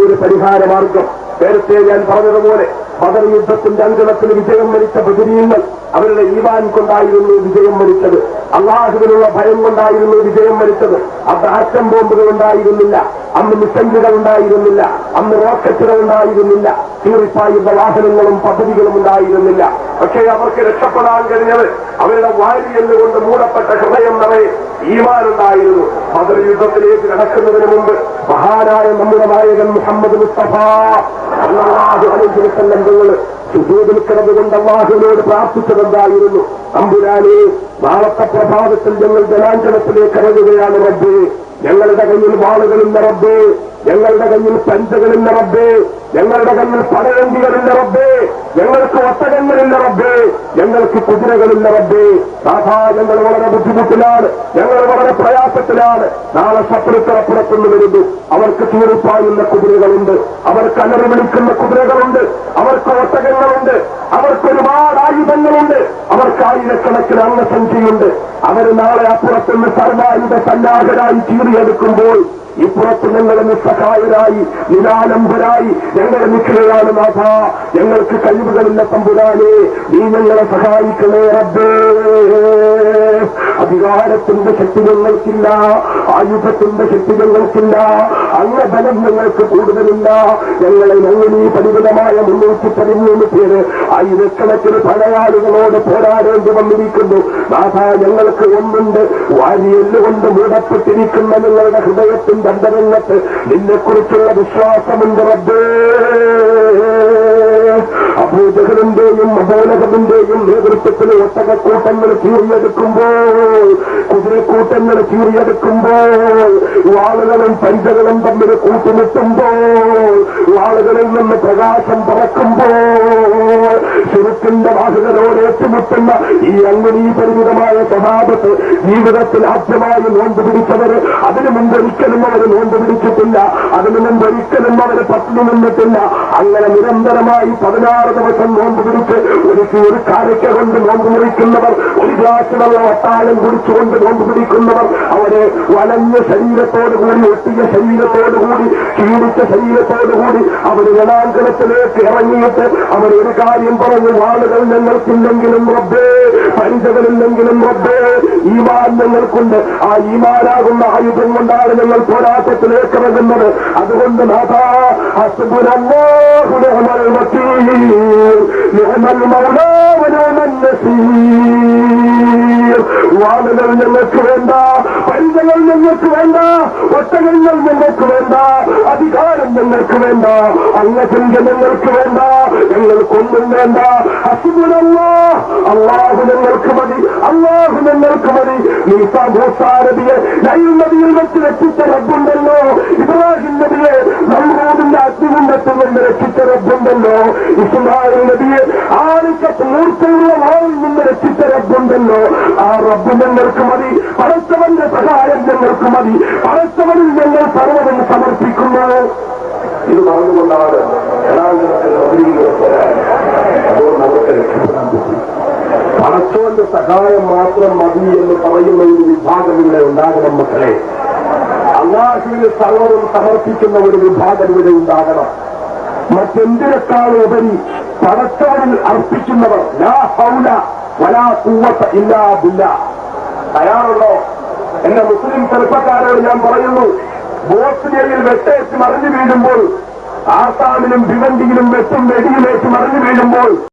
ഒരു പരിഹാര മാർഗം. നേരത്തെ ഞാൻ പറഞ്ഞതുപോലെ ബദർ യുദ്ധത്തിന്റെ അങ്കണത്തിൽ വിജയം വരിച്ച ബദരീങ്ങൾ അവരുടെ ഈമാൻ കൊണ്ടായിരുന്നു വിജയം വരിച്ചത്. അള്ളാഹുവിനുള്ള ഭയം കൊണ്ടായിരുന്നു വിജയം വരിച്ചത്. അന്ന് ആറ്റം ബോംബുകൾ ഉണ്ടായിരുന്നില്ല, അന്ന് മിസൈലുകൾ ഉണ്ടായിരുന്നില്ല, അന്ന് റോക്കറ്റുകൾ ഉണ്ടായിരുന്നില്ല, ചീറിപ്പായുന്ന വാഹനങ്ങളും പദ്ധതികളും ഉണ്ടായിരുന്നില്ല. പക്ഷേ അവർക്ക് രക്ഷപ്പെടാൻ കഴിഞ്ഞത് അവരുടെ വാരി എന്നുകൊണ്ട് മൂടപ്പെട്ട ഹൃദയം നിറയെ ഈമാൻ ഉണ്ടായിരുന്നു. ബദർ യുദ്ധത്തിലേക്ക് കടക്കുന്നതിന് മുമ്പ് മഹാനായ നമ്മുടെ നായകൻ മുഹമ്മദ് മുസ്തഫ സല്ലല്ലാഹു അലൈഹി വസല്ലം സുജൂദിൽ കിടന്നുകൊണ്ട് അല്ലാഹുവിനോട് പ്രാർത്ഥിച്ചതെന്തായിരുന്നു? തമ്പുരാനെ, നാളത്തെ പ്രഭാതത്തിൽ ഞങ്ങൾ ജനാഞ്ജനത്തിലേക്ക് ഇറങ്ങുകയാണ് റബ്ബേ. ഞങ്ങളുടെ കയ്യിൽ വാളുകളില്ല റബ്ബേ, ഞങ്ങളുടെ കയ്യിൽ പഞ്ചകളില്ല റബ്ബേ, ഞങ്ങളുടെ കയ്യിൽ പടയങ്കികളില്ല റബ്ബേ, ഞങ്ങൾക്ക് ഒട്ടകങ്ങളില്ല റബ്ബേ, ഞങ്ങൾക്ക് കുതിരകളില്ല റബ്ബേ. സാധാ ഞങ്ങൾ വളരെ ബുദ്ധിമുട്ടിലാണ്, ഞങ്ങൾ വളരെ പ്രയാസത്തിലാണ്. നാളെ ശത്രുക്കളപ്പുറത്തുനിന്ന് വരുന്നു. അവർക്ക് ചീറിപ്പായുന്ന കുതിരകളുണ്ട്, അവർക്ക് അലറി വിളിക്കുന്ന കുതിരകളുണ്ട്, അവർക്ക് ഒട്ടകങ്ങളുണ്ട്, അവർക്ക് ഒരുപാട് ആയുധങ്ങളുണ്ട്, അവർക്ക് ആയിരക്കണക്കിന് അംഗസംഖ്യയുണ്ട്. അവർ നാളെ അപ്പുറത്തുനിന്ന് സർവായുധ സന്നാഹരായി ചീറിയെടുക്കുമ്പോൾ ഇപ്പുറത്ത് ഞങ്ങൾ നിസ്സഹായരായി നിരാലംബരായി ഞങ്ങൾ നിൽക്കുകയാണ്. നാഥ, ഞങ്ങൾക്ക് കഴിവുകളില്ല തമ്പുരാനെ, നീ ഞങ്ങളെ സഹായിക്കണേ റബ്ബേ. അധികാരത്തിന്റെ ശക്തി ഞങ്ങൾക്കില്ല, ആയുധത്തിന്റെ ശക്തി ഞങ്ങൾക്കില്ല, അംഗബലം ഞങ്ങൾക്ക് കൂടുതലില്ല. ഞങ്ങളെ ഞങ്ങളീ പരിമിതമായ 313 പേര് ആയിരക്കണക്കിന് പടയാളികളോട് പോരാടേണ്ടി വന്നിരിക്കുന്നു. നാഥ, ഞങ്ങൾക്ക് ഒന്നുണ്ട്, വാരിയെല്ലുകൊണ്ട് മൂടപ്പെട്ടിരിക്കുന്ന ഞങ്ങളുടെ ഹൃദയത്തിന്റെ അന്തരംഗത്ത് നിന്നെക്കുറിച്ചുള്ള വിശ്വാസമുണ്ട് റബ്ബേ. അബൂജഹലിന്റെയും അബൂലഹബിന്റെയും നേതൃത്വത്തിൽ ഒട്ടകക്കൂട്ടങ്ങൾ ചീറിയെടുക്കുമ്പോൾ, കുതിരക്കൂട്ടങ്ങൾ ചീറിയെടുക്കുമ്പോൾ, വാളുകളും പഞ്ചകളും തമ്മിൽ കൂട്ടുമുട്ടുമ്പോൾ, വാളുകളിൽ നിന്ന് പ്രകാശം പറക്കുമ്പോൾ, ശിർക്കിന്റെ വാഹകരോട് ഏറ്റുമുട്ടുന്ന ഈ അങ്ങനെ പരിമിതമായ സ്വഭാവത്ത് ജീവിതത്തിൽ ആദ്യമായി നോമ്പ് പിടിച്ചവര് അതിനു മുമ്പൊരിക്കലും അവർ നോമ്പ് പിടിച്ചിട്ടില്ല, അതിനു മുമ്പൊരിക്കലും അവർ പട്ടിണി നിന്നിട്ടില്ല. അങ്ങനെ നിരന്തരമായി 16 ദിവസം നോമ്പ് പിടിച്ച് ഒരു കാരയ്ക്ക കൊണ്ട് നോമ്പ് മുറിക്കുന്നവർ, ഒരു ഗ്ലാസ് വെള്ളം ഒട്ടാളം കുടിച്ചുകൊണ്ട് നോമ്പ് പിടിക്കുന്നവർ, അവരെ വലഞ്ഞ ശരീരത്തോടുകൂടി, ഒട്ടിയ ശരീരത്തോടുകൂടി, ക്ഷീണിച്ച ശരീരത്തോടുകൂടി അവർ ജനാങ്കണത്തിലേക്ക് ഇറങ്ങിയിട്ട് അവർ ഒരു കാര്യം പറഞ്ഞു: വാളുകൾ ഞങ്ങൾക്കില്ലെങ്കിലും റബ്ബേ, പരിചകളില്ലെങ്കിലും റബ്ബേ, ഈമാൻ ഞങ്ങൾക്കുണ്ട്. ആ ഈമാനാകുന്ന ആയുധം കൊണ്ടാണ് ഞങ്ങൾ പോരാട്ടത്തിലേക്ക് ഇറങ്ങുന്നത്. അതുകൊണ്ട് നാഥാ, ഹസ്ബുനല്ലാഹു നിഅമൽ വകീൽ, നിഅമൽ മൗലാ വ നിഅമൻ നസീർ. വാളുകൾ ഞങ്ങൾക്ക് വേണ്ട, പരിചകൾ ഞങ്ങൾക്ക് വേണ്ട, ഒട്ടകങ്ങൾ ഞങ്ങൾക്ക് വേണ്ട, അധികാരം ഞങ്ങൾക്ക് വേണ്ട, അംഗസംഖ്യ ഞങ്ങൾക്ക് വേണ്ട, ഞങ്ങൾക്കൊന്നും വേണ്ട. ഹസ്ബുനല്ലാഹ്, അല്ലാഹു ഞങ്ങൾക്ക് മതി, അല്ലാഹു ഞങ്ങൾക്ക് മതി. മൂസാ നബിയെ നൈൽ നദിയിൽ വെച്ച് രക്ഷിച്ച റബ്ബുണ്ടല്ലോ, ഇബ്രാഹിം നബിയെ നമ്രൂദിന്റെ അഗ്നികുണ്ഡത്തിൽ നിന്ന് രക്ഷിച്ച റബ്ബുണ്ടല്ലോ, ഇസ്മായിൽ നബിയെ ആളിക്കത്ത് മൂർച്ചയുള്ള വാളിൽ നിന്ന് രക്ഷിച്ച റബ്ബുണ്ടല്ലോ. ആ റബ്ബ് ഞങ്ങൾക്ക് മതി, പടച്ചവന്റെ സഹായം ഞങ്ങൾക്ക് മതി, പടച്ചവനിൽ ഞങ്ങൾ സർവ്വതും സമർപ്പിക്കുന്നു. ഇത് പറഞ്ഞുകൊണ്ടാണ് നമുക്ക് രക്ഷപ്പെടാൻ പറ്റും. പടച്ചവന്റെ സഹായം മാത്രം മതി എന്ന് പറയുന്ന ഒരു വിഭാഗം ഇവിടെ ഉണ്ടാകണം മക്കളെ. അല്ലാഹുവിന് സർവ്വതും സമർപ്പിക്കുന്ന ഒരു വിഭാഗം ഇവിടെ ഉണ്ടാകണം. മറ്റെന്തിനേക്കാളും ഉപരി പടച്ചവനിൽ അർപ്പിക്കുന്നവർ. ലാ ഹൗല വലാ ഖുവത ഇല്ലാ ബില്ലാഹ്. തയ്യാറുണ്ടോ? എന്റെ മുസ്ലിം ചെറുപ്പക്കാരോട് ഞാൻ പറയുന്നു, ബോസ്നിയയിൽ വെട്ടേറ്റ് മറിഞ്ഞു വീഴുമ്പോൾ, ആസാമിലും ഭിവണ്ടിയിലും വെട്ടും വെടിയിലേറ്റ് മറിഞ്ഞു വീഴുമ്പോൾ